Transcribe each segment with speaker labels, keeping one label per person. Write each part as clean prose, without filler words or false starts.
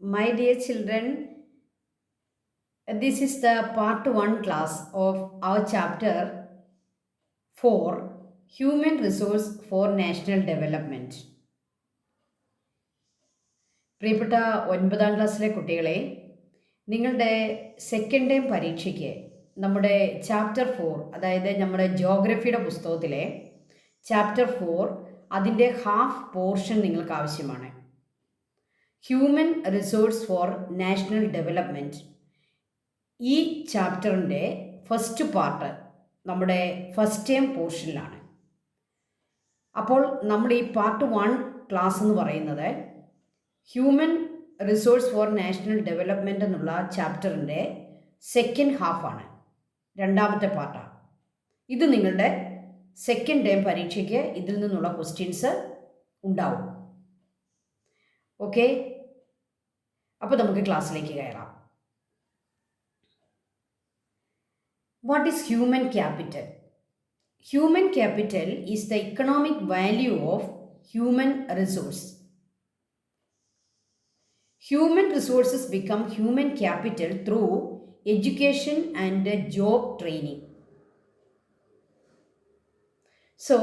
Speaker 1: My dear children, this is the part 1 class of our chapter 4 Human Resource for National Development. പ്രിയപ്പെട്ട 9ാം ക്ലാസ്സിലെ കുട്ടികളെ, നിങ്ങളുടെ second time പരീക്ഷയ്ക്ക് നമ്മുടെ ചാപ്റ്റർ 4, അതായത് നമ്മുടെ ജോഗ്രഫിയുടെ പുസ്തകത്തിലെ ചാപ്റ്റർ 4 അതിൻ്റെ ഹാഫ് പോർഷൻ നിങ്ങൾക്ക് ആവശ്യമാണ്. Human resource four national development. ഈ ചാപ്റ്ററിൻ്റെ ഫസ്റ്റ് പാർട്ട് നമ്മുടെ ഫസ്റ്റ് ടൈം പോർഷനിലാണ്. അപ്പോൾ നമ്മൾ ഈ പാർട്ട് 1 ക്ലാസ് എന്ന് പറയുന്നത് human resource four national development എന്നുള്ള ചാപ്റ്ററിൻ്റെ സെക്കൻഡ് ഹാഫാണ്, രണ്ടാമത്തെ പാർട്ടാണ്. ഇത് നിങ്ങളുടെ സെക്കൻഡ് ടൈം പരീക്ഷയ്ക്ക് ഇതിൽ നിന്നുള്ള ക്വസ്റ്റ്യൻസ് ഉണ്ടാവും. ഓക്കെ, അപ്പോൾ നമുക്ക് ക്ലാസ്സിലേക്ക് കയറാം. What is human capital? Human capital is the economic value of human resource. Human resources become human capital through education and job training. So,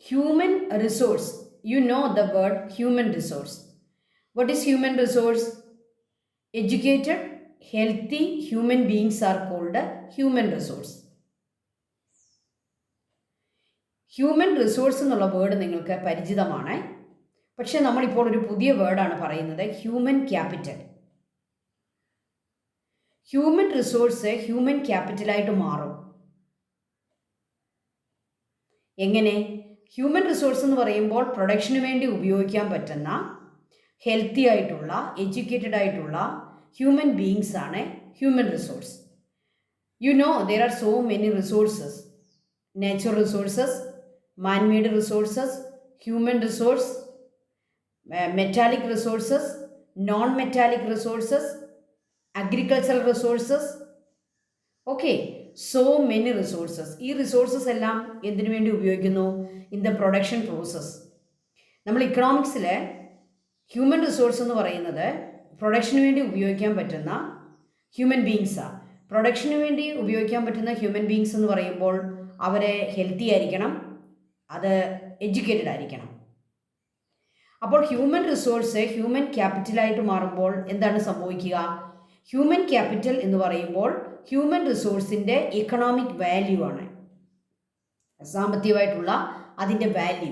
Speaker 1: human resource, you know the word human resource. What is human resource? Educated, healthy human beings are called human resource. Human resource എന്നുള്ള word നിങ്ങൾക്ക് പരിചിതമാണ്. പക്ഷേ നമ്മളിപ്പോൾ ഒരു പുതിയ വേർഡാണ് പറയുന്നത്, human capital. Human resource human ക്യാപിറ്റലായിട്ട് മാറും. എങ്ങനെ? ഹ്യൂമൻ റിസോഴ്സ് എന്ന് പറയുമ്പോൾ പ്രൊഡക്ഷന് വേണ്ടി ഉപയോഗിക്കാൻ പറ്റുന്ന ഹെൽത്തി ആയിട്ടുള്ള, എഡ്യൂക്കേറ്റഡ് ആയിട്ടുള്ള ഹ്യൂമൻ ബീയിങ്സ് ആണ് human resource. You know there are so many resources: natural resources, man-made resources, human resource, metallic resources, non-metallic resources, agricultural resources. Okay, so many resources. ഈ resources എല്ലാം എന്തിനു വേണ്ടി ഉപയോഗിക്കുന്നു? In the production process. നമ്മൾ ഇക്കണോമിക്സിൽ human resource എന്ന് പറയുന്നത് production വേണ്ടി ഉപയോഗിക്കാൻ പറ്റുന്ന ഹ്യൂമൻ ബീയിങ്സാണ്. പ്രൊഡക്ഷന് വേണ്ടി ഉപയോഗിക്കാൻ പറ്റുന്ന ഹ്യൂമൻ ബീയിങ്സ് എന്ന് പറയുമ്പോൾ അവരെ ഹെൽത്തി ആയിരിക്കണം, അത് എഡ്യൂക്കേറ്റഡ് ആയിരിക്കണം. അപ്പോൾ ഹ്യൂമൻ റിസോഴ്സ് ഹ്യൂമൻ ക്യാപിറ്റലായിട്ട് മാറുമ്പോൾ എന്താണ് സംഭവിക്കുക? ഹ്യൂമൻ ക്യാപിറ്റൽ എന്ന് പറയുമ്പോൾ ഹ്യൂമൻ റിസോഴ്സിൻ്റെ ഇക്കണോമിക് വാല്യൂ ആണ്, സാമ്പത്തികമായിട്ടുള്ള അതിൻ്റെ വാല്യൂ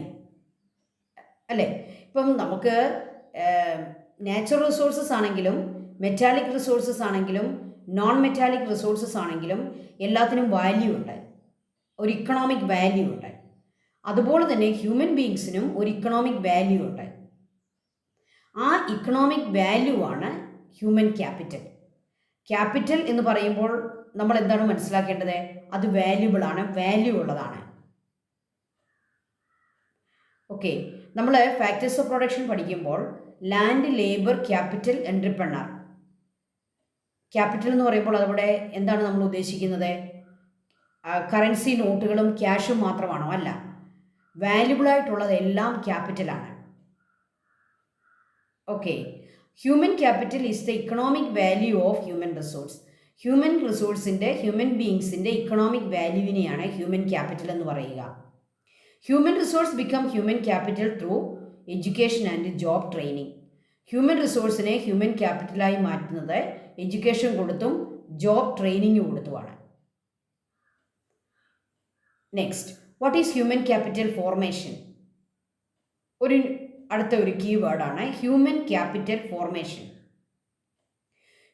Speaker 1: അല്ലേ. ഇപ്പം നമുക്ക് നാച്ചുറൽ റിസോഴ്സസ് ആണെങ്കിലും മെറ്റാലിക് റിസോഴ്സസ് ആണെങ്കിലും നോൺ മെറ്റാലിക് റിസോഴ്സസ് ആണെങ്കിലും എല്ലാത്തിനും വാല്യൂ ഉണ്ട്, ഒരു ഇക്കണോമിക് വാല്യൂ ഉണ്ട്. അതുപോലെ തന്നെ ഹ്യൂമൻ ബീയിങ്സിനും ഒരു ഇക്കണോമിക് വാല്യൂ ഉണ്ട്. ആ ഇക്കണോമിക് വാല്യൂ ആണ് ഹ്യൂമൻ ക്യാപിറ്റൽ. ക്യാപിറ്റൽ എന്ന് പറയുമ്പോൾ നമ്മൾ എന്താണ് മനസ്സിലാക്കേണ്ടത്? അത് വാല്യൂബിൾ ആണ്, വാല്യൂ ഉള്ളതാണ്. ഓക്കെ, നമ്മൾ ഫാക്ടേഴ്സ് ഓഫ് പ്രൊഡക്ഷൻ പഠിക്കുമ്പോൾ ലാൻഡ്, ലേബർ, ക്യാപിറ്റൽ, എൻട്രപ്രനർ. ക്യാപിറ്റൽ എന്ന് പറയുമ്പോൾ അതവിടെ എന്താണ് നമ്മൾ ഉദ്ദേശിക്കുന്നത്? കറൻസി നോട്ടുകളും ക്യാഷും മാത്രമാണോ? അല്ല, വാല്യുബിൾ ആയിട്ടുള്ളതെല്ലാം ക്യാപിറ്റലാണ്. Okay, human capital is the economic value of human resource. Human റിസോഴ്സിൻ്റെ, ഹ്യൂമൻ ബീയിങ്സിൻ്റെ ഇക്കണോമിക് വാല്യൂവിനെയാണ് ഹ്യൂമൻ ക്യാപിറ്റൽ എന്ന് പറയുക. Human resource become human capital through education and job training. Human റിസോഴ്സിനെ ഹ്യൂമൻ ക്യാപിറ്റലായി മാറ്റുന്നത് എഡ്യൂക്കേഷൻ കൊടുത്തും ജോബ് ട്രെയിനിങ് കൊടുത്തുമാണ്. Next, what is human capital formation? അടുത്ത ഒരു കീവേഡാണ് human capital formation.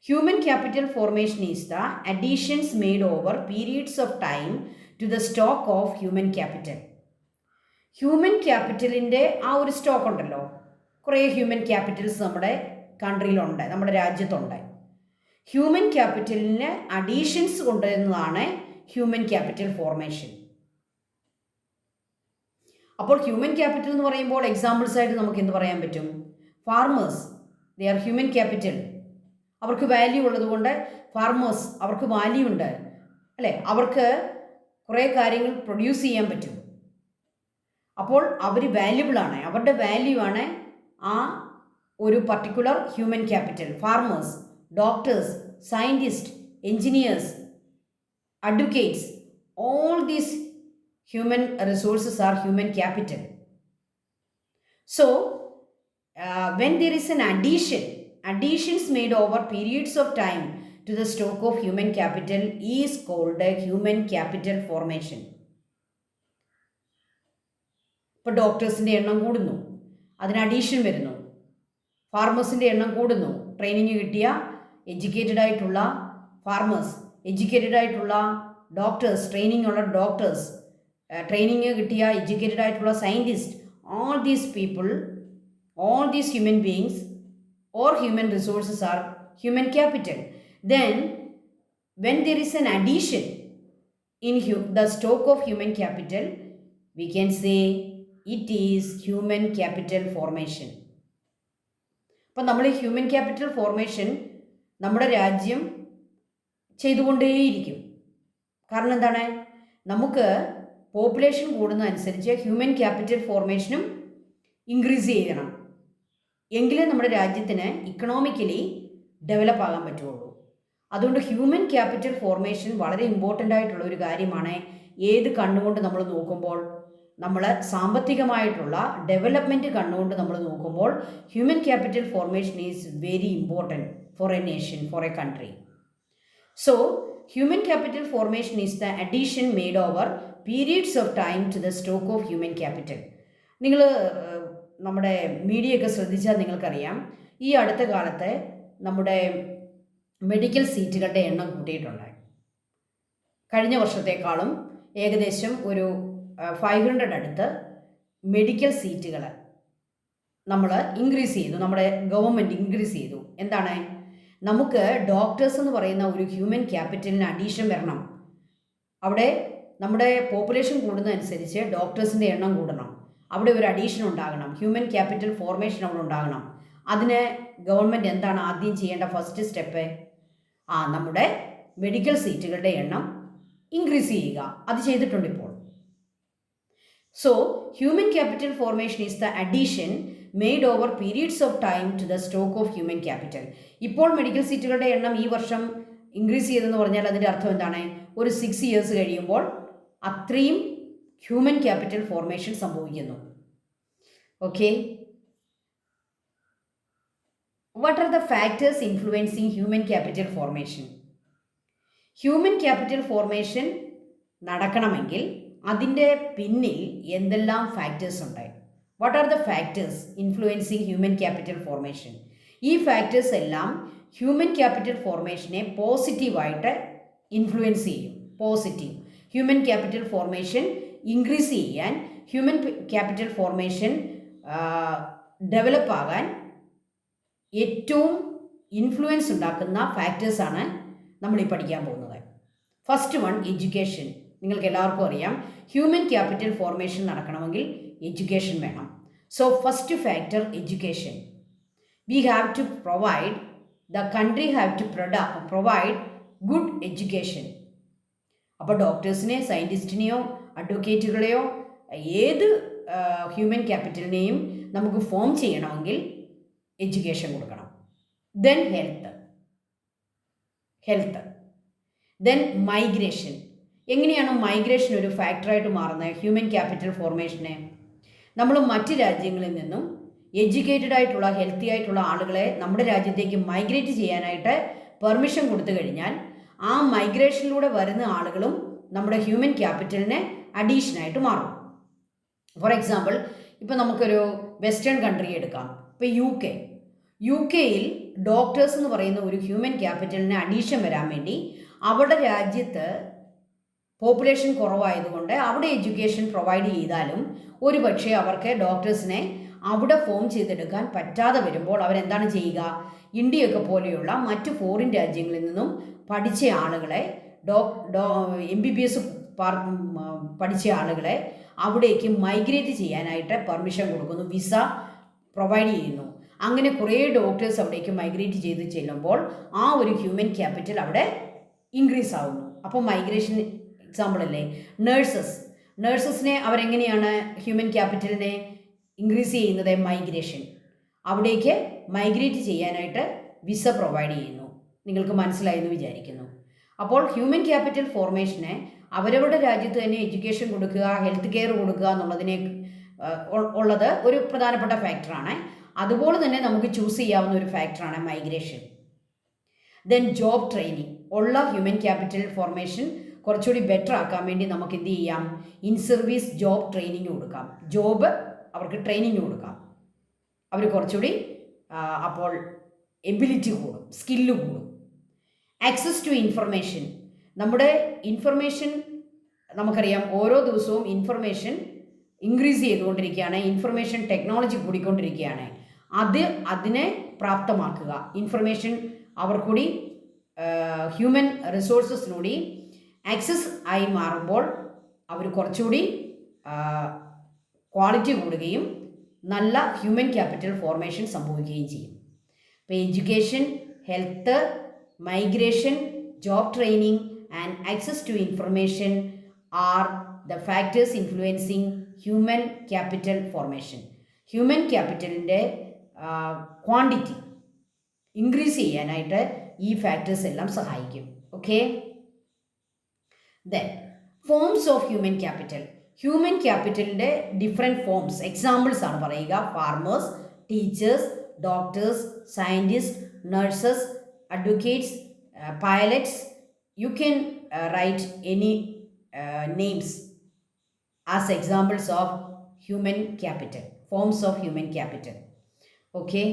Speaker 1: Human capital formation is the additions made over periods of time to the stock of human capital. Human ക്യാപിറ്റലിൻ്റെ ആ ഒരു സ്റ്റോക്ക് ഉണ്ടല്ലോ, കുറേ ഹ്യൂമൻ ക്യാപിറ്റൽസ് നമ്മുടെ കൺട്രിയിലുണ്ട്, നമ്മുടെ രാജ്യത്തുണ്ട്. ഹ്യൂമൻ ക്യാപിറ്റലിന് അഡീഷൻസ് കൊണ്ടുവരുന്നതാണ് ഹ്യൂമൻ ക്യാപിറ്റൽ ഫോർമേഷൻ. അപ്പോൾ ഹ്യൂമൻ ക്യാപിറ്റൽ എന്ന് പറയുമ്പോൾ എക്സാമ്പിൾസ് ആയിട്ട് നമുക്ക് എന്ത് പറയാൻ പറ്റും? Farmers, they are human capital. അവർക്ക് വാല്യൂ ഉള്ളതുകൊണ്ട് ഫാർമേഴ്സ്, അവർക്ക് വാല്യൂ ഉണ്ട് അല്ലേ, അവർക്ക് കുറേ കാര്യങ്ങൾ പ്രൊഡ്യൂസ് ചെയ്യാൻ പറ്റും. അപ്പോൾ അവർ വാല്യുബിളാണ്, അവരുടെ വാല്യൂ ആണ് ആ ഒരു particular human capital, farmers, doctors, scientist, engineers, advocates, all these human resources are human capital. So when there is an additions made over periods of time to the stock of human capital is called a human capital formation. ഇപ്പോൾ ഡോക്ടേഴ്സിൻ്റെ എണ്ണം കൂടുന്നു, അതിന് addition വരുന്നു. ഫാർമേഴ്സിൻ്റെ എണ്ണം കൂടുന്നു, training കിട്ടിയ educated ആയിട്ടുള്ള farmers, educated ആയിട്ടുള്ള ഡോക്ടേഴ്സ്, ട്രെയിനിങ് ഉള്ള ഡോക്ടേഴ്സ്, ട്രെയിനിങ് കിട്ടിയ എഡ്യൂക്കേറ്റഡ് ആയിട്ടുള്ള scientist, all these people, all these human beings or human resources are human capital. Then when there is an addition in the stock of human capital, we can say it is human capital formation. അപ്പം നമ്മൾ ഈ human capital formation നമ്മുടെ രാജ്യം ചെയ്തുകൊണ്ടേയിരിക്കും. കാരണം എന്താണ്, നമുക്ക് population കൂടുന്നതനുസരിച്ച് human capital ഫോർമേഷനും increase ചെയ്യണം, എങ്കിലേ നമ്മുടെ രാജ്യത്തിന് ഇക്കണോമിക്കലി ഡെവലപ്പ് ആകാൻ പറ്റുള്ളൂ. അതുകൊണ്ട് ഹ്യൂമൻ ക്യാപിറ്റൽ ഫോർമേഷൻ വളരെ ഇമ്പോർട്ടൻ്റ് ആയിട്ടുള്ള ഒരു കാര്യമാണ്. ഏത് കണ്ണുകൊണ്ട് നമ്മൾ നോക്കുമ്പോൾ, നമ്മൾ സാമ്പത്തികമായിട്ടുള്ള ഡെവലപ്മെൻറ്റ് കണ്ണുകൊണ്ട് നമ്മൾ നോക്കുമ്പോൾ human capital formation is very important for a nation, for a country. So human capital formation is the addition made over periods of time to the stock of human capital. നിങ്ങൾ നമ്മുടെ media ഒക്കെ ശ്രദ്ധിച്ചാൽ നിങ്ങൾക്കറിയാം, ഈ അടുത്ത കാലത്തെ നമ്മുടെ medical സീറ്റുകളുടെ എണ്ണം കൂട്ടിയിട്ടുണ്ട്. കഴിഞ്ഞ വർഷത്തേക്കാളും ഏകദേശം ഒരു 500 അടുത്ത് മെഡിക്കൽ സീറ്റുകൾ നമ്മൾ ഇൻക്രീസ് ചെയ്തു, നമ്മുടെ ഗവൺമെൻറ് ഇൻക്രീസ് ചെയ്തു. എന്താണ്, നമുക്ക് ഡോക്ടേഴ്സ് എന്ന് പറയുന്ന ഒരു ഹ്യൂമൻ ക്യാപിറ്റലിന് അഡീഷൻ വരണം. അവിടെ നമ്മുടെ പോപ്പുലേഷൻ കൂടുന്നതനുസരിച്ച് ഡോക്ടേഴ്സിൻ്റെ എണ്ണം കൂടണം, അവിടെ ഒരു അഡീഷൻ ഉണ്ടാകണം, ഹ്യൂമൻ ക്യാപിറ്റൽ ഫോർമേഷൻ അവിടെ ഉണ്ടാകണം. അതിന് ഗവൺമെൻറ് എന്താണ് ആദ്യം ചെയ്യേണ്ട ഫസ്റ്റ് സ്റ്റെപ്പ്? നമ്മുടെ മെഡിക്കൽ സീറ്റുകളുടെ എണ്ണം ഇൻക്രീസ് ചെയ്യുക. അത് ചെയ്തിട്ടുണ്ട് ഇപ്പോൾ. So human capital formation is the addition made over periods of time to the stock of human capital. ഇപ്പോൾ മെഡിക്കൽ സീറ്റുകളുടെ എണ്ണം ഈ വർഷം ഇൻക്രീസ് ചെയ്തെന്ന് പറഞ്ഞാൽ അതിൻ്റെ അർത്ഥം എന്താണ്? ഒരു 6 years കഴിയുമ്പോൾ അത്രയും ഹ്യൂമൻ ക്യാപിറ്റൽ ഫോർമേഷൻ സംഭവിക്കുന്നു. Okay, what are the factors influencing human capital formation? Human capital formation നടക്കണമെങ്കിൽ അതിൻ്റെ പിന്നിൽ എന്തെല്ലാം ഫാക്ടേഴ്സ് ഉണ്ട്? What are the factors influencing human capital formation? ഈ ഫാക്ടേഴ്സ് എല്ലാം ഹ്യൂമൻ ക്യാപിറ്റൽ ഫോർമേഷനെ പോസിറ്റീവായിട്ട് ഇൻഫ്ലുവൻസ് ചെയ്യും. Positive human capital formation increase ചെയ്യാൻ, ഹ്യൂമൻ ക്യാപിറ്റൽ ഫോർമേഷൻ ഡെവലപ്പ് ആകാൻ ഏറ്റവും ഇൻഫ്ലുവൻസ് ഉണ്ടാക്കുന്ന ഫാക്ടേഴ്സാണ് നമ്മളീ പഠിക്കാൻ പോകുന്നത്. First one, education. നിങ്ങൾക്ക് എല്ലാവർക്കും അറിയാം, ഹ്യൂമൻ ക്യാപിറ്റൽ ഫോർമേഷൻ നടക്കണമെങ്കിൽ എഡ്യൂക്കേഷൻ വേണം. So first factor, education. We have to provide, the country have to provide good education. അപ്പോൾ ഡോക്ടേഴ്സിനെ, സയൻറ്റിസ്റ്റിനെയോ അഡ്വക്കേറ്റുകളെയോ ഏത് ഹ്യൂമൻ ക്യാപിറ്റലിനെയും നമുക്ക് ഫോം ചെയ്യണമെങ്കിൽ എഡ്യൂക്കേഷൻ കൊടുക്കണം. Then health, then migration. എങ്ങനെയാണ് മൈഗ്രേഷൻ ഒരു ഫാക്ടറായിട്ട് മാറുന്നത് ഹ്യൂമൻ ക്യാപിറ്റൽ ഫോർമേഷനെ? നമ്മൾ മറ്റ് രാജ്യങ്ങളിൽ നിന്നും എഡ്യൂക്കേറ്റഡ് ആയിട്ടുള്ള ഹെൽത്തി ആയിട്ടുള്ള ആളുകളെ നമ്മുടെ രാജ്യത്തേക്ക് മൈഗ്രേറ്റ് ചെയ്യാനായിട്ട് പെർമിഷൻ കൊടുത്തു കഴിഞ്ഞാൽ ആ മൈഗ്രേഷനിലൂടെ വരുന്ന ആളുകളും നമ്മുടെ ഹ്യൂമൻ ക്യാപിറ്റലിന് അഡീഷനായിട്ട് മാറും. ഫോർ എക്സാമ്പിൾ, ഇപ്പോൾ നമുക്കൊരു വെസ്റ്റേൺ കൺട്രി എടുക്കാം. ഇപ്പോൾ യു കെയിൽ ഡോക്ടേഴ്സ് എന്ന് പറയുന്ന ഒരു ഹ്യൂമൻ ക്യാപിറ്റലിന് അഡീഷൻ വരാൻ വേണ്ടി അവിടെ രാജ്യത്ത് പോപ്പുലേഷൻ കുറവായതുകൊണ്ട് അവിടെ എഡ്യൂക്കേഷൻ പ്രൊവൈഡ് ചെയ്താലും ഒരു പക്ഷേ അവർക്ക് ഡോക്ടേഴ്സിനെ അവിടെ ഫോം ചെയ്തെടുക്കാൻ പറ്റാതെ വരുമ്പോൾ അവരെന്താണ് ചെയ്യുക? ഇന്ത്യയൊക്കെ പോലെയുള്ള മറ്റ് ഫോറിൻ രാജ്യങ്ങളിൽ നിന്നും പഠിച്ച ആളുകളെ, MBBS പഠിച്ച ആളുകളെ അവിടേക്ക് മൈഗ്രേറ്റ് ചെയ്യാനായിട്ട് പെർമിഷൻ കൊടുക്കുന്നു, വിസ പ്രൊവൈഡ് ചെയ്യുന്നു. അങ്ങനെ കുറേ ഡോക്ടേഴ്സ് അവിടേക്ക് മൈഗ്രേറ്റ് ചെയ്ത് ചെല്ലുമ്പോൾ ആ ഒരു ഹ്യൂമൻ ക്യാപിറ്റൽ അവിടെ ഇൻക്രീസ് ആവുന്നു. അപ്പോൾ മൈഗ്രേഷൻ എക്സാമ്പിൾ അല്ലേ. നേഴ്സസിനെ അവരെങ്ങനെയാണ് ഹ്യൂമൻ ക്യാപിറ്റലിനെ ഇൻക്രീസ് ചെയ്യുന്നത്? മൈഗ്രേഷൻ. അവിടേക്ക് മൈഗ്രേറ്റ് ചെയ്യാനായിട്ട് വിസ പ്രൊവൈഡ് ചെയ്യുന്നു. നിങ്ങൾക്ക് മനസ്സിലായെന്ന് വിചാരിക്കുന്നു. അപ്പോൾ ഹ്യൂമൻ ക്യാപിറ്റൽ ഫോർമേഷന് അവരവരുടെ രാജ്യത്ത് തന്നെ എഡ്യൂക്കേഷൻ കൊടുക്കുക, ഹെൽത്ത് കെയർ കൊടുക്കുക എന്നുള്ളതിനെ ഉള്ളത് ഒരു പ്രധാനപ്പെട്ട ഫാക്ടറാണ്. അതുപോലെ തന്നെ നമുക്ക് ചൂസ് ചെയ്യാവുന്ന ഒരു ഫാക്ടറാണ് മൈഗ്രേഷൻ. Then job training. ഉള്ള ഹ്യൂമൻ ക്യാപിറ്റൽ ഫോർമേഷൻ കുറച്ചുകൂടി ബെറ്റർ ആക്കാൻ വേണ്ടി നമുക്ക് എന്ത് ചെയ്യാം? ഇൻ സർവീസ് ജോബ് ട്രെയിനിങ് കൊടുക്കാം. ജോബ് അവർക്ക് ട്രെയിനിങ് കൊടുക്കാം. അവർ കുറച്ചുകൂടി അപ്പോൾ എബിലിറ്റി കൂടും, സ്കില്ല് കൂടും. Access to information. നമ്മുടെ ഇൻഫർമേഷൻ നമുക്കറിയാം, ഓരോ ദിവസവും ഇൻഫർമേഷൻ ഇൻക്രീസ് ചെയ്തുകൊണ്ടിരിക്കുകയാണ്. ഇൻഫർമേഷൻ ടെക്നോളജി കൂടിക്കൊണ്ടിരിക്കുകയാണ്. അതിനെ പ്രാപ്തമാക്കുക. ഇൻഫർമേഷൻ അവർ കൂടി ഹ്യൂമൻ റിസോഴ്സസിലൂടെ ആക്സസ് ആയി മാറുമ്പോൾ അവർ കുറച്ചുകൂടി ക്വാളിറ്റി കൂടുകയും നല്ല ഹ്യൂമൻ ക്യാപിറ്റൽ ഫോർമേഷൻ സംഭവിക്കുകയും ചെയ്യും. ഇപ്പോൾ education, health, migration, job training and access to information are the factors influencing human capital formation. Human ക്യാപിറ്റലിൻ്റെ ക്വാണ്ടിറ്റി ഇൻക്രീസ് ചെയ്യാനായിട്ട് ഈ ഫാക്ടേഴ്സ് എല്ലാം സഹായിക്കും. Okay, then forms of human capital. Human ക്യാപിറ്റലിൻ്റെ ഡിഫറെൻറ്റ് ഫോംസ്, എക്സാമ്പിൾസ് ആണ് പറയുക. Farmers, teachers, doctors, scientist, nurses, advocates, pilots. You can write any names as examples of human capital, forms of human capital. Okay,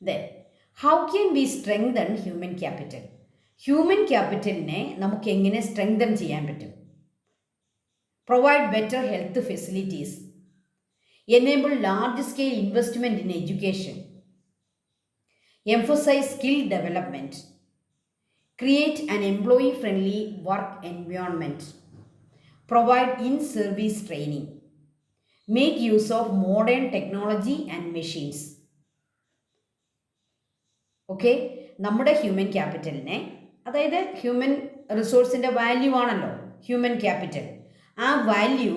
Speaker 1: then how can we strengthen human capital? Human ക്യാപിറ്റലിനെ നമുക്ക് എങ്ങനെ strengthen ചെയ്യാൻ പറ്റും? Provide better health facilities, enable large-scale investment in education, emphasize skill development, create an employee-friendly work environment, provide in-service training, make use of modern technology and machines. Okay, നമ്മുടെ human ക്യാപിറ്റലിനെ, അതായത് human റിസോഴ്സിൻ്റെ value ആണല്ലോ human capital, ആ value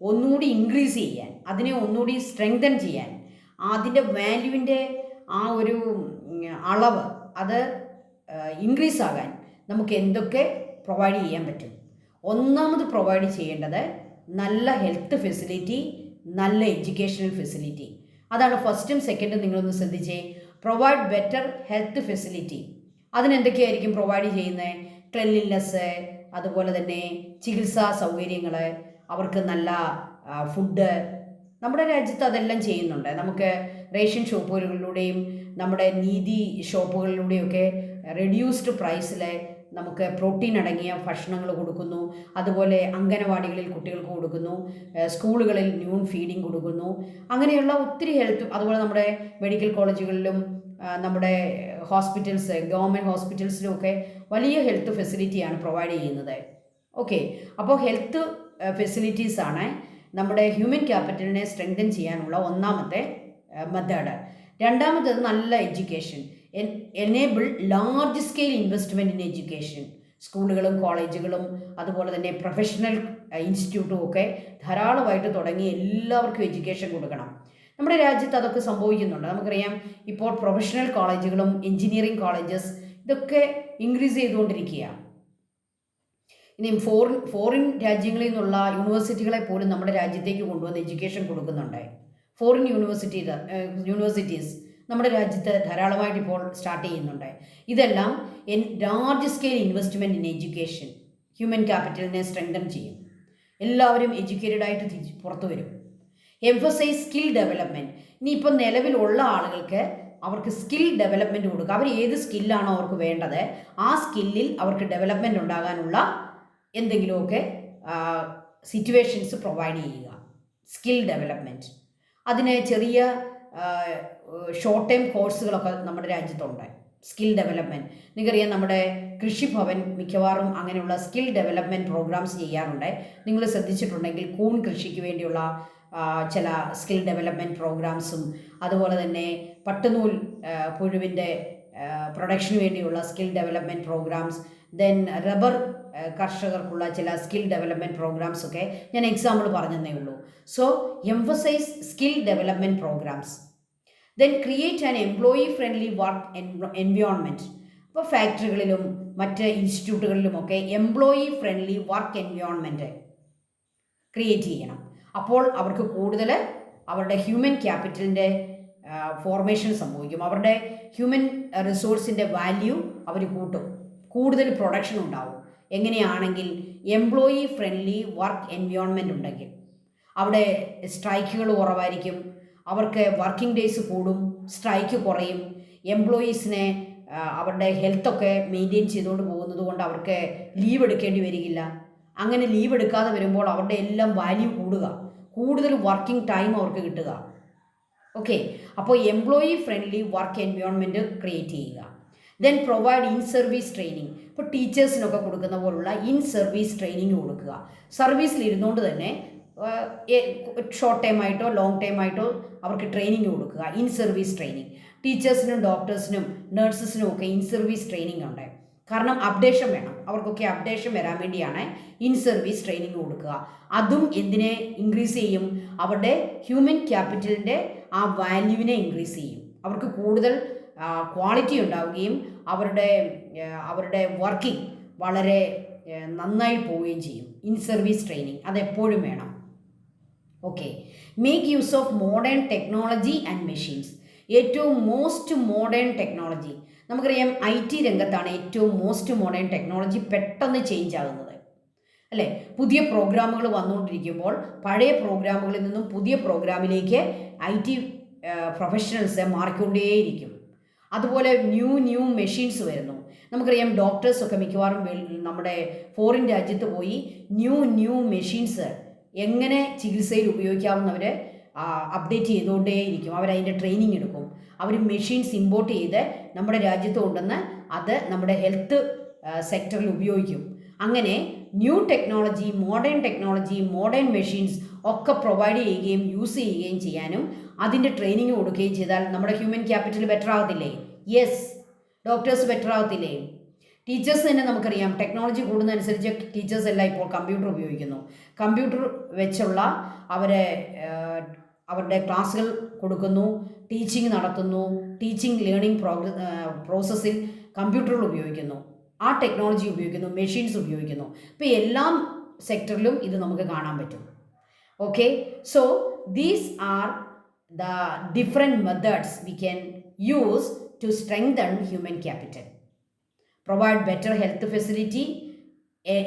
Speaker 1: ഒന്നുകൂടി increase ചെയ്യാൻ, അതിനെ ഒന്നുകൂടി strengthen ചെയ്യാൻ, അതിൻ്റെ വാല്യൂവിൻ്റെ ആ ഒരു അളവ് അത് ഇൻക്രീസ് ആകാൻ നമുക്ക് എന്തൊക്കെ പ്രൊവൈഡ് ചെയ്യാൻ പറ്റും? ഒന്നാമത് പ്രൊവൈഡ് ചെയ്യേണ്ടത് നല്ല ഹെൽത്ത് ഫെസിലിറ്റി, നല്ല എഡ്യൂക്കേഷണൽ ഫെസിലിറ്റി. അതാണ് ഫസ്റ്റും സെക്കൻഡും നിങ്ങളൊന്ന് ശ്രദ്ധിച്ചേ. Provide better health facility. അതിനെന്തൊക്കെയായിരിക്കും പ്രൊവൈഡ് ചെയ്യുന്നത്? ക്ലെൻലിനെസ്, അതുപോലെ തന്നെ ചികിത്സാ സൗകര്യങ്ങൾ, അവർക്ക് നല്ല ഫുഡ്. നമ്മുടെ രാജ്യത്ത് അതെല്ലാം ചെയ്യുന്നുണ്ട്. നമുക്ക് റേഷൻ ഷോപ്പുകളിലൂടെയും നമ്മുടെ നീതി ഷോപ്പുകളിലൂടെയൊക്കെ റെഡ്യൂസ്ഡ് പ്രൈസിൽ നമുക്ക് പ്രോട്ടീൻ അടങ്ങിയ ഭക്ഷണങ്ങൾ കൊടുക്കുന്നു. അതുപോലെ അംഗനവാടികളിൽ കുട്ടികൾക്ക് കൊടുക്കുന്നു, സ്കൂളുകളിൽ ന്യൂൺ ഫീഡിങ് കൊടുക്കുന്നു. അങ്ങനെയുള്ള ഒത്തിരി ഹെൽത്ത്, അതുപോലെ നമ്മുടെ മെഡിക്കൽ കോളേജുകളിലും നമ്മുടെ ഹോസ്പിറ്റൽസ്, ഗവൺമെൻറ് ഹോസ്പിറ്റൽസിലും ഒക്കെ വലിയ ഹെൽത്ത് ഫെസിലിറ്റിയാണ് പ്രൊവൈഡ് ചെയ്യുന്നത്. ഓക്കെ, അപ്പോൾ ഹെൽത്ത് ഫെസിലിറ്റീസാണ് നമ്മുടെ ഹ്യൂമൻ ക്യാപിറ്റലിനെ സ്ട്രെങ്തൻ ചെയ്യാനുള്ള ഒന്നാമത്തെ മെത്തേഡ്. രണ്ടാമത്തേത് നല്ല education. Enable large scale investment in education. സ്കൂളുകളും കോളേജുകളും അതുപോലെ തന്നെ പ്രൊഫഷണൽ ഇൻസ്റ്റിറ്റ്യൂട്ടും ഒക്കെ ധാരാളമായിട്ട് തുടങ്ങി എല്ലാവർക്കും എഡ്യൂക്കേഷൻ കൊടുക്കണം. നമ്മുടെ രാജ്യത്ത് അതൊക്കെ സംഭവിക്കുന്നുണ്ട്. നമുക്കറിയാം, ഇപ്പോൾ പ്രൊഫഷണൽ കോളേജുകളും എൻജിനീയറിംഗ് കോളേജസ് ഇതൊക്കെ ഇൻക്രീസ് ചെയ്തുകൊണ്ടിരിക്കുകയാണ്. ഇനി ഫോറിൻ രാജ്യങ്ങളിൽ നിന്നുള്ള യൂണിവേഴ്സിറ്റികളെ പോലും നമ്മുടെ രാജ്യത്തേക്ക് കൊണ്ടുവന്ന് എഡ്യൂക്കേഷൻ കൊടുക്കുന്നുണ്ട്. ഫോറിൻ യൂണിവേഴ്സിറ്റീസ് നമ്മുടെ രാജ്യത്ത് ധാരാളമായിട്ട് ഇപ്പോൾ സ്റ്റാർട്ട് ചെയ്യുന്നുണ്ട്. ഇതെല്ലാം large scale investment in education human ക്യാപിറ്റലിനെ സ്ട്രെങ്തൻ ചെയ്യും. എല്ലാവരും എഡ്യൂക്കേറ്റഡ് ആയിട്ട് പുറത്തു വരും. Emphasise skill development. ഇനിയിപ്പോൾ നിലവിലുള്ള ആളുകൾക്ക് അവർക്ക് സ്കിൽ ഡെവലപ്മെൻറ്റ് കൊടുക്കുക. അവർ ഏത് സ്കില്ലാണോ അവർക്ക് വേണ്ടത് ആ സ്കില്ലിൽ അവർക്ക് ഡെവലപ്മെൻറ്റ് ഉണ്ടാകാനുള്ള എന്തെങ്കിലുമൊക്കെ സിറ്റുവേഷൻസ് പ്രൊവൈഡ് ചെയ്യുക. Skill development. അതിന് ചെറിയ ഷോർട്ട് ടൈം കോഴ്സുകളൊക്കെ നമ്മുടെ രാജ്യത്തുണ്ട്. സ്കിൽ ഡെവലപ്മെൻറ്റ് നിങ്ങൾക്കറിയാം, നമ്മുടെ കൃഷിഭവൻ മിക്കവാറും അങ്ങനെയുള്ള സ്കിൽ ഡെവലപ്മെൻറ്റ് പ്രോഗ്രാംസ് ചെയ്യാറുണ്ട്. നിങ്ങൾ ശ്രദ്ധിച്ചിട്ടുണ്ടെങ്കിൽ കൂൺ കൃഷിക്ക് വേണ്ടിയുള്ള ചില സ്കിൽ ഡെവലപ്മെൻറ്റ് പ്രോഗ്രാംസും, അതുപോലെ തന്നെ പട്ടുനൂൽ പുഴുവിൻ്റെ പ്രൊഡക്ഷന് വേണ്ടിയുള്ള skill development programmes, then rubber കർഷകർക്കുള്ള ചില സ്കിൽ ഡെവലപ്മെൻറ്റ് പ്രോഗ്രാംസ് ഒക്കെ ഞാൻ എക്സാമ്പിൾ പറഞ്ഞതേ ഉള്ളൂ. So emphasise skill development programmes. Then create an employee friendly work environment. ഇപ്പോൾ ഫാക്ടറികളിലും മറ്റ് ഇൻസ്റ്റിറ്റ്യൂട്ടുകളിലുമൊക്കെ employee friendly work environment create ചെയ്യണം. അപ്പോൾ അവർക്ക് കൂടുതൽ അവരുടെ ഹ്യൂമൻ ക്യാപിറ്റലിൻ്റെ ഫോർമേഷൻ സംഭവിക്കും. അവരുടെ ഹ്യൂമൻ റിസോഴ്സിൻ്റെ വാല്യൂ അവർ കൂട്ടും, കൂടുതൽ പ്രൊഡക്ഷൻ ഉണ്ടാവും. എങ്ങനെയാണെങ്കിൽ എംപ്ലോയി ഫ്രണ്ട്ലി വർക്ക് എൻവയോൺമെൻറ്റ് ഉണ്ടെങ്കിൽ അവിടെ സ്ട്രൈക്കുകൾ കുറവായിരിക്കും, അവർക്ക് വർക്കിംഗ് ഡേയ്സ് കൂടും, സ്ട്രൈക്ക് കുറയും, എംപ്ലോയീസിനെ അവരുടെ ഹെൽത്തൊക്കെ മെയിൻറ്റെയിൻ ചെയ്തുകൊണ്ട് പോകുന്നത് കൊണ്ട് അവർക്ക് ലീവ് എടുക്കേണ്ടി വരികയില്ല. അങ്ങനെ ലീവ് എടുക്കാതെ വരുമ്പോൾ അവരുടെ എല്ലാം വാല്യൂ കൂടുക, കൂടുതൽ വർക്കിംഗ് ടൈം അവർക്ക് കിട്ടുക. ഓക്കെ, അപ്പോൾ employee friendly work environment create ചെയ്യുക. Then provide in service training. ഇപ്പോൾ ടീച്ചേഴ്സിനൊക്കെ കൊടുക്കുന്ന പോലുള്ള ഇൻ സർവീസ് ട്രെയിനിങ് കൊടുക്കുക. സർവീസിൽ ഇരുന്നുകൊണ്ട് തന്നെ ഷോർട്ട് ടൈം ആയിട്ടോ ലോങ് ടൈം ആയിട്ടോ അവർക്ക് ട്രെയിനിങ് കൊടുക്കുക. ഇൻ സർവീസ് ട്രെയിനിങ് ടീച്ചേഴ്സിനും ഡോക്ടേഴ്സിനും നഴ്സസിനും ഒക്കെ ഇൻ സർവീസ് ട്രെയിനിങ് ഉണ്ട്. കാരണം അപ്ഡേഷൻ വേണം, അവർക്കൊക്കെ അപ്ഡേഷൻ വരാൻ വേണ്ടിയാണ് ഇൻ സർവീസ് ട്രെയിനിങ് കൊടുക്കുക. അതും എന്തിനെ ഇൻക്രീസ് ചെയ്യും? അവരുടെ ഹ്യൂമൻ ക്യാപിറ്റലിൻ്റെ ആ വാല്യൂവിനെ ഇൻക്രീസ് ചെയ്യും. അവർക്ക് കൂടുതൽ ക്വാളിറ്റി ഉണ്ടാവുകയും അവരുടെ വർക്കിംഗ് വളരെ നന്നായി പോവുകയും ചെയ്യും. ഇൻ സർവീസ് ട്രെയിനിങ് അതെപ്പോഴും വേണം. Okay, make use of modern technology and machines. ഏറ്റവും മോസ്റ്റ് മോഡേൺ ടെക്നോളജി, നമുക്കറിയാം IT രംഗത്താണ് ഏറ്റവും മോസ്റ്റ് മോഡേൺ ടെക്നോളജി പെട്ടെന്ന് ചേഞ്ച് ആകുന്നത്, അല്ലേ? പുതിയ പ്രോഗ്രാമുകൾ വന്നുകൊണ്ടിരിക്കുമ്പോൾ പഴയ പ്രോഗ്രാമുകളിൽ നിന്നും പുതിയ പ്രോഗ്രാമിലേക്ക് IT പ്രൊഫഷണൽസ് മാറിക്കൊണ്ടേയിരിക്കും. അതുപോലെ ന്യൂ മെഷീൻസ് വരുന്നു. നമുക്കറിയാം ഡോക്ടേഴ്സൊക്കെ മിക്കവാറും നമ്മുടെ ഫോറിൻ രാജ്യത്ത് പോയി ന്യൂ മെഷീൻസ് എങ്ങനെ ചികിത്സയിൽ ഉപയോഗിക്കാമെന്നവർ അപ്ഡേറ്റ് ചെയ്തുകൊണ്ടേയിരിക്കും. അവരതിൻ്റെ ട്രെയിനിങ് എടുക്കും. അവർ മെഷീൻസ് ഇമ്പോർട്ട് ചെയ്ത് നമ്മുടെ രാജ്യത്ത് കൊണ്ടുവന്ന് അത് നമ്മുടെ ഹെൽത്ത് സെക്ടറിൽ ഉപയോഗിക്കും. അങ്ങനെ ന്യൂ ടെക്നോളജി, മോഡേൺ മെഷീൻസ് ഒക്കെ പ്രൊവൈഡ് ചെയ്യുകയും യൂസ് ചെയ്യുകയും ചെയ്യാനും അതിൻ്റെ ട്രെയിനിങ് കൊടുക്കുകയും ചെയ്താൽ നമ്മുടെ ഹ്യൂമൻ ക്യാപിറ്റൽ ബെറ്റർ ആകത്തില്ലേ? യെസ്, ഡോക്ടേഴ്സ് ബെറ്റർ ആകത്തില്ലേ? ടീച്ചേഴ്സ് തന്നെ നമുക്കറിയാം ടെക്നോളജി കൂടുന്നതനുസരിച്ച് ടീച്ചേഴ്സ് എല്ലാം ഇപ്പോൾ കമ്പ്യൂട്ടർ ഉപയോഗിക്കുന്നു. കമ്പ്യൂട്ടർ വെച്ചുള്ള അവരുടെ ക്ലാസ്സുകൾ കൊടുക്കുന്നു, ടീച്ചിങ് നടത്തുന്നു, ടീച്ചിങ് ലേണിംഗ് പ്രോസസ്സിൽ കമ്പ്യൂട്ടറുകൾ ഉപയോഗിക്കുന്നു, ആ ടെക്നോളജി ഉപയോഗിക്കുന്നു, മെഷീൻസ് ഉപയോഗിക്കുന്നു. ഇപ്പോൾ എല്ലാ സെക്ടറിലും ഇത് നമുക്ക് കാണാൻ പറ്റും. Okay, so these are the different methods we can use to strengthen human capital. Provide better health facility,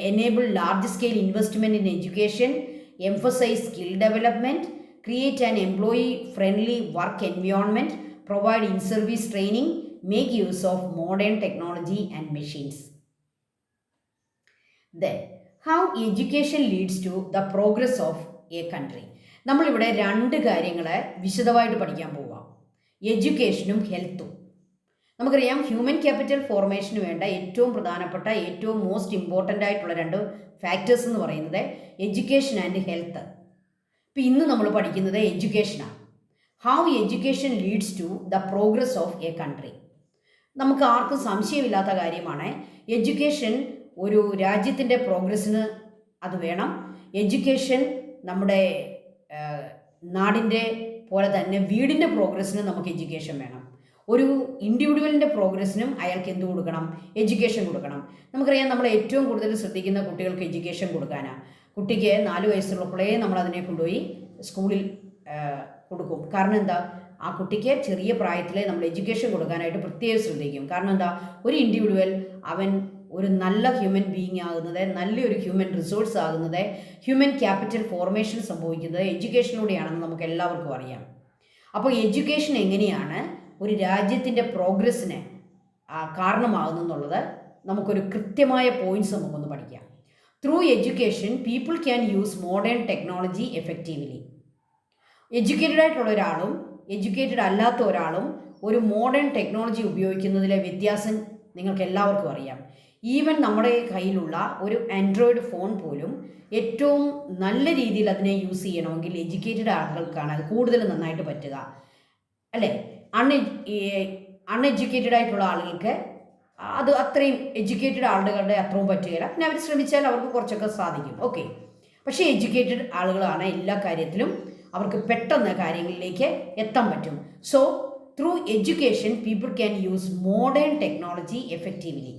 Speaker 1: enable large scale investment in education, emphasize skill development, create an employee friendly work environment, provide in service training, make use of modern technology and machines. Then how education leads to the progress of a country. നമ്മളിവിടെ രണ്ട് കാര്യങ്ങളെ വിശദമായിട്ട് പഠിക്കാൻ പോവാം, എഡ്യൂക്കേഷനും ഹെൽത്തും. നമുക്കറിയാം human capital ഫോർമേഷന് വേണ്ട ഏറ്റവും പ്രധാനപ്പെട്ട ഏറ്റവും മോസ്റ്റ് ഇമ്പോർട്ടൻ്റ് ആയിട്ടുള്ള രണ്ട് ഫാക്ടേഴ്സ് എന്ന് പറയുന്നത് എഡ്യൂക്കേഷൻ ആൻഡ് ഹെൽത്ത്. ഇപ്പോൾ ഇന്ന് നമ്മൾ പഠിക്കുന്നത് എഡ്യൂക്കേഷനാണ്. How education leads to the progress of a country. നമുക്ക് ആർക്കും സംശയമില്ലാത്ത കാര്യമാണ്, എഡ്യൂക്കേഷൻ ഒരു രാജ്യത്തിൻ്റെ പ്രോഗ്രസ്സിന് അത് വേണം. എഡ്യൂക്കേഷൻ നമ്മുടെ നാടിൻ്റെ പോലെ തന്നെ വീടിൻ്റെ പ്രോഗ്രസ്സിന് നമുക്ക് എഡ്യൂക്കേഷൻ വേണം. ഒരു ഇൻഡിവിജ്വലിൻ്റെ പ്രോഗ്രസ്സിനും അയാൾക്ക് എന്ത് കൊടുക്കണം? എഡ്യൂക്കേഷൻ കൊടുക്കണം. നമുക്കറിയാം നമ്മൾ ഏറ്റവും കൂടുതൽ ശ്രദ്ധിക്കുന്ന കുട്ടികൾക്ക് എഡ്യൂക്കേഷൻ കൊടുക്കാനാണ്. കുട്ടിക്ക് 4 വയസ്സുള്ളപ്പോഴേ നമ്മളതിനെ കൊണ്ടുപോയി സ്കൂളിൽ കൊടുക്കും. കാരണം എന്താ? ആ കുട്ടിക്ക് ചെറിയ പ്രായത്തിലെ നമ്മൾ എഡ്യൂക്കേഷൻ കൊടുക്കാനായിട്ട് പ്രത്യേകം ശ്രദ്ധിക്കും. കാരണം എന്താ? ഒരു ഇൻഡിവിജ്വൽ അവൻ ഒരു നല്ല ഹ്യൂമൻ ബീയിങ് ആകുന്നത്, നല്ലൊരു ഹ്യൂമൻ റിസോഴ്സ് ആകുന്നത്, ഹ്യൂമൻ ക്യാപിറ്റൽ ഫോർമേഷൻ സംഭവിക്കുന്നത് എഡ്യൂക്കേഷനിലൂടെയാണെന്ന് നമുക്ക് എല്ലാവർക്കും അറിയാം. അപ്പോൾ എഡ്യൂക്കേഷൻ എങ്ങനെയാണ് ഒരു രാജ്യത്തിൻ്റെ പ്രോഗ്രസ്സിന് കാരണമാകുന്നുള്ളത് നമുക്കൊരു കൃത്യമായ പോയിൻറ്റ്സ് നമുക്കൊന്ന് പഠിക്കാം. Through education people can use modern technology effectively. Educated ആയിട്ടുള്ള ഒരാളും എഡ്യൂക്കേറ്റഡ് അല്ലാത്ത ഒരാളും ഒരു മോഡേൺ ടെക്നോളജി ഉപയോഗിക്കുന്നതിലെ വ്യത്യാസം നിങ്ങൾക്ക് എല്ലാവർക്കും അറിയാം. ഈവൻ നമ്മുടെ കയ്യിലുള്ള ഒരു ആൻഡ്രോയിഡ് ഫോൺ പോലും ഏറ്റവും നല്ല രീതിയിൽ അതിനെ യൂസ് ചെയ്യണമെങ്കിൽ എഡ്യൂക്കേറ്റഡ് ആളുകൾക്കാണ് അത് കൂടുതൽ നന്നായിട്ട് പറ്റുക, അല്ലേ? അൺഎഡ്യൂക്കേറ്റഡ് ആയിട്ടുള്ള ആളുകൾക്ക് അത് അത്രയും എഡ്യൂക്കേറ്റഡ് ആളുകളുടെ അത്രയും പറ്റുകയില്ല. പിന്നെ അവർ ശ്രമിച്ചാൽ അവർക്ക് കുറച്ചൊക്കെ സാധിക്കും. ഓക്കെ, പക്ഷേ എഡ്യൂക്കേറ്റഡ് ആളുകളാണ് എല്ലാ കാര്യത്തിലും അവർക്ക് പെട്ടെന്ന് കാര്യങ്ങളിലേക്ക് എത്താൻ പറ്റും. So Through education, people can use modern technology effectively.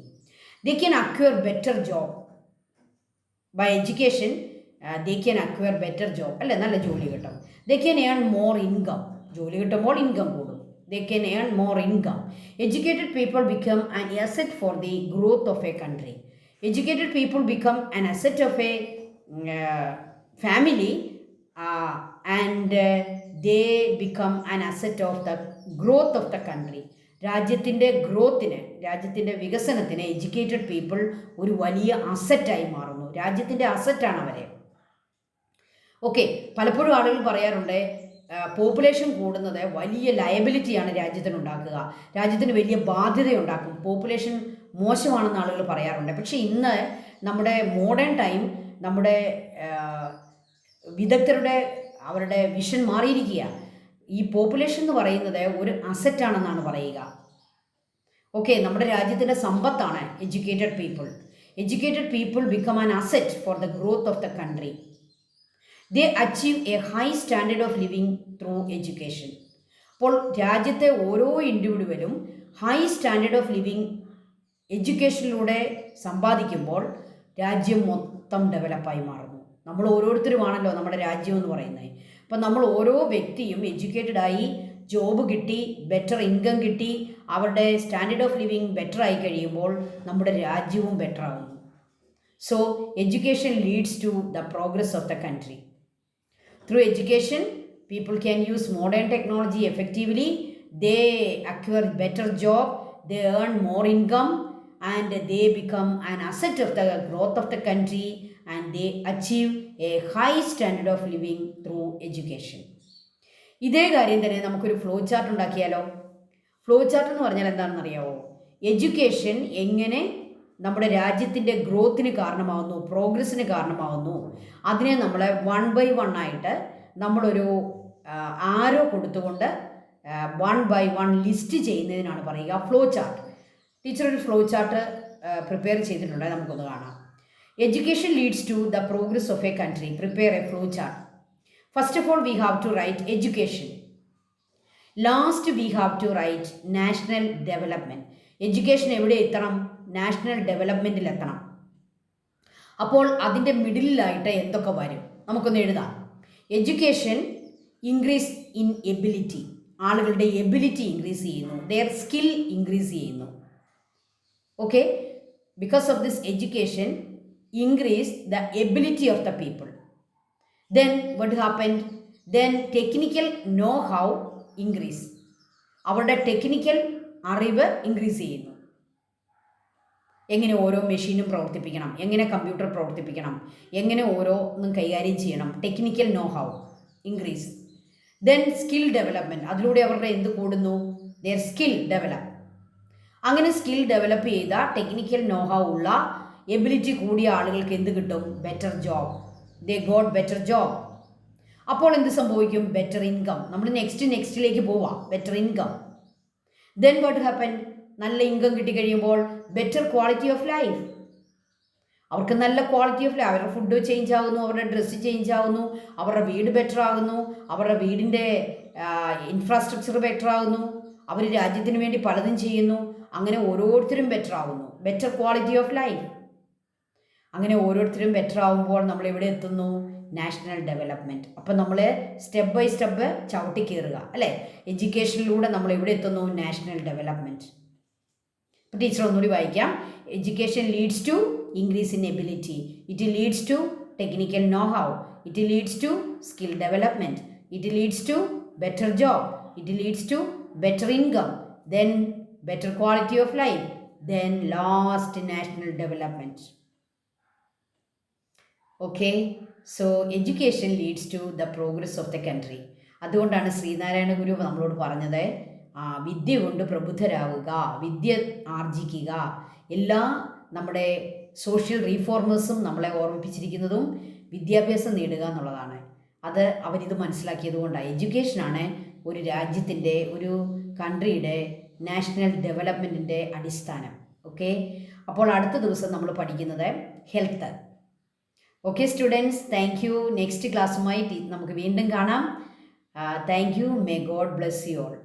Speaker 1: They can acquire better job. By education, they can acquire better job. അല്ലേ, നല്ല ജോലി കിട്ടും. They can earn more income. ജോലി കിട്ടുമ്പോൾ ഇൻകം കൂടും. They can earn more income. Educated people become an asset for the growth of a country. Educated people become an asset of a family, and they become an asset of the growth of the country. രാജ്യത്തിൻ്റെ ഗ്രോത്തിന്, രാജ്യത്തിൻ്റെ വികസനത്തിന് educated people ഒരു വലിയ അസറ്റായി മാറുന്നു. രാജ്യത്തിൻ്റെ അസറ്റാണ് അവരെ. Okay, പലപ്പോഴും ആളുകൾ പറയാറുണ്ട് പോപ്പുലേഷൻ കൂടുന്നത് വലിയ ലയബിലിറ്റിയാണ് രാജ്യത്തിനുണ്ടാക്കുക, രാജ്യത്തിന് വലിയ ബാധ്യതയുണ്ടാക്കും, പോപ്പുലേഷൻ മോശമാണെന്ന് ആളുകൾ പറയാറുണ്ട്. പക്ഷേ ഇന്ന് നമ്മുടെ മോഡേൺ ടൈം, നമ്മുടെ വിദഗ്ധരുടെ അവരുടെ വിഷൻ മാറിയിരിക്കുക. ഈ പോപ്പുലേഷൻ എന്ന് പറയുന്നത് ഒരു അസറ്റാണെന്നാണ് പറയുക. ഓക്കെ, നമ്മുടെ രാജ്യത്തിൻ്റെ സമ്പത്താണ് educated people. Educated people become an asset for the growth of the country. They achieve a high standard of living through education. അപ്പോൾ രാജ്യത്തെ ഓരോ ഇൻഡിവിജ്വലും ഹൈ സ്റ്റാൻഡേർഡ് ഓഫ് ലിവിങ് എഡ്യൂക്കേഷനിലൂടെ സമ്പാദിക്കുമ്പോൾ രാജ്യം മൊത്തം ഡെവലപ്പായി മാറുന്നു. നമ്മൾ ഓരോരുത്തരുമാണല്ലോ നമ്മുടെ രാജ്യം എന്ന് പറയുന്നത്. അപ്പം നമ്മൾ ഓരോ വ്യക്തിയും എഡ്യൂക്കേറ്റഡായി ജോബ് കിട്ടി, ബെറ്റർ ഇൻകം കിട്ടി, അവരുടെ സ്റ്റാൻഡേർഡ് ഓഫ് ലിവിങ് ബെറ്റർ ആയി കഴിയുമ്പോൾ നമ്മുടെ രാജ്യവും ബെറ്റർ ആകുന്നു. So education leads to the progress of the country. Through education, people can use modern technology effectively. They acquire better job, they earn more income, and they become an asset of the growth of the country, and they achieve a high standard of living through education. ഇതേ കാര്യം തന്നെ നമുക്കൊരു flow chart ഉണ്ടാക്കിയാലോ? Flow chart എന്ന് പറഞ്ഞാൽ എന്താണെന്ന് അറിയാമോ? Education എങ്ങനെ നമ്മുടെ രാജ്യത്തിൻ്റെ ഗ്രോത്തിന് കാരണമാകുന്നു, പ്രോഗ്രസ്സിന് കാരണമാകുന്നു, അതിനെ നമ്മൾ 1 by 1 ആയിട്ട് നമ്മളൊരു ആരോ കൊടുത്തുകൊണ്ട് 1 by 1 ലിസ്റ്റ് ചെയ്യുന്നതിനാണ് പറയുക ഫ്ലോ ചാർട്ട്. ടീച്ചർ ഒരു ഫ്ലോ ചാർട്ട് പ്രിപ്പയർ ചെയ്തിട്ടുണ്ട്, നമുക്കൊന്ന് കാണാം. Education leads to the progress of a country. Prepare a flow chart. First of all we have to write education. Last we have to write national development. Education എവിടെ എത്തണം? National ഡെവലപ്മെൻറ്റിൽ എത്തണം. അപ്പോൾ അതിൻ്റെ മിഡിലായിട്ട് എന്തൊക്കെ വരും നമുക്കൊന്ന് എഴുതാം. Education increase in ability. ആളുകളുടെ എബിലിറ്റി ഇൻക്രീസ് ചെയ്യുന്നു, ദെയർ സ്കിൽ ഇൻക്രീസ് ചെയ്യുന്നു. Okay, because of this education increase the ability of the people. Then what happened? Then technical know how increase. അവരുടെ ടെക്നിക്കൽ അറിവ് ഇൻക്രീസ് ചെയ്യുന്നു. എങ്ങനെ ഓരോ മെഷീനും പ്രവർത്തിപ്പിക്കണം, എങ്ങനെ കമ്പ്യൂട്ടർ പ്രവർത്തിപ്പിക്കണം, എങ്ങനെ ഓരോന്നും കൈകാര്യം ചെയ്യണം, technical know how increase. Then skill development. അതിലൂടെ അവരുടെ എന്ത് കൂടുന്നു? Their skill develop. അങ്ങനെ സ്കിൽ ഡെവലപ്പ് ചെയ്ത ടെക്നിക്കൽ നോ ഹൗ ഉള്ള എബിലിറ്റി കൂടിയ ആളുകൾക്ക് എന്ത് കിട്ടും? Better job. They got better job. അപ്പോൾ എന്ത് സംഭവിക്കും? Better income. നമ്മൾ നെക്സ്റ്റിലേക്ക് പോവാം. Better income. Then what happen? നല്ല ഇൻകം കിട്ടിക്കഴിയുമ്പോൾ ബെറ്റർ ക്വാളിറ്റി ഓഫ് ലൈഫ്. അവർക്ക് നല്ല ക്വാളിറ്റി ഓഫ് ലൈഫ്, അവരുടെ ഫുഡ് ചേഞ്ച് ആകുന്നു, അവരുടെ ഡ്രസ്സ് ചേഞ്ച് ആകുന്നു, അവരുടെ വീട് ബെറ്റർ ആകുന്നു, അവരുടെ വീടിൻ്റെ ഇൻഫ്രാസ്ട്രക്ചർ ബെറ്റർ ആകുന്നു, അവർ രാജ്യത്തിന് വേണ്ടി പലതും ചെയ്യുന്നു. അങ്ങനെ ഓരോരുത്തരും ബെറ്റർ ആകുന്നു. Better quality of life. അങ്ങനെ ഓരോരുത്തരും ബെറ്റർ ആകുമ്പോൾ നമ്മൾ എവിടെ എത്തുന്നു? National development. അപ്പം നമ്മൾ സ്റ്റെപ്പ് ബൈ സ്റ്റെപ്പ് ചവിട്ടി കയറുക അല്ലേ? എഡ്യൂക്കേഷനിലൂടെ നമ്മൾ എവിടെ എത്തുന്നു? National development. ഇപ്പോൾ ടീച്ചർ ഒന്നുകൂടി വായിക്കാം. Education leads to increase in ability. It leads to technical know how. It leads to skill development. It leads to better job. It leads to better income. Then better quality of life. Then last national development. Okay, so education leads to the progress of the country. അതുകൊണ്ടാണ് ശ്രീനാരായണ ഗുരു നമ്മളോട് പറഞ്ഞത്, വിദ്യ കൊണ്ട് പ്രബുദ്ധരാവുക, വിദ്യ ആർജിക്കുക. എല്ലാ നമ്മുടെ social റീഫോർമേഴ്സും നമ്മളെ ഓർമ്മിപ്പിച്ചിരിക്കുന്നതും വിദ്യാഭ്യാസം നേടുക എന്നുള്ളതാണ്. അത് അവരിത് മനസ്സിലാക്കിയത് കൊണ്ടാണ്. എഡ്യൂക്കേഷനാണ് ഒരു രാജ്യത്തിൻ്റെ, ഒരു കൺട്രിയുടെ നാഷണൽ ഡെവലപ്മെൻറ്റിൻ്റെ അടിസ്ഥാനം. ഓക്കെ, അപ്പോൾ അടുത്ത ദിവസം നമ്മൾ പഠിക്കുന്നത് health. Okay students, thank you. Next ക്ലാസ്സുമായി നമുക്ക് വീണ്ടും കാണാം. Thank you. May God bless you all.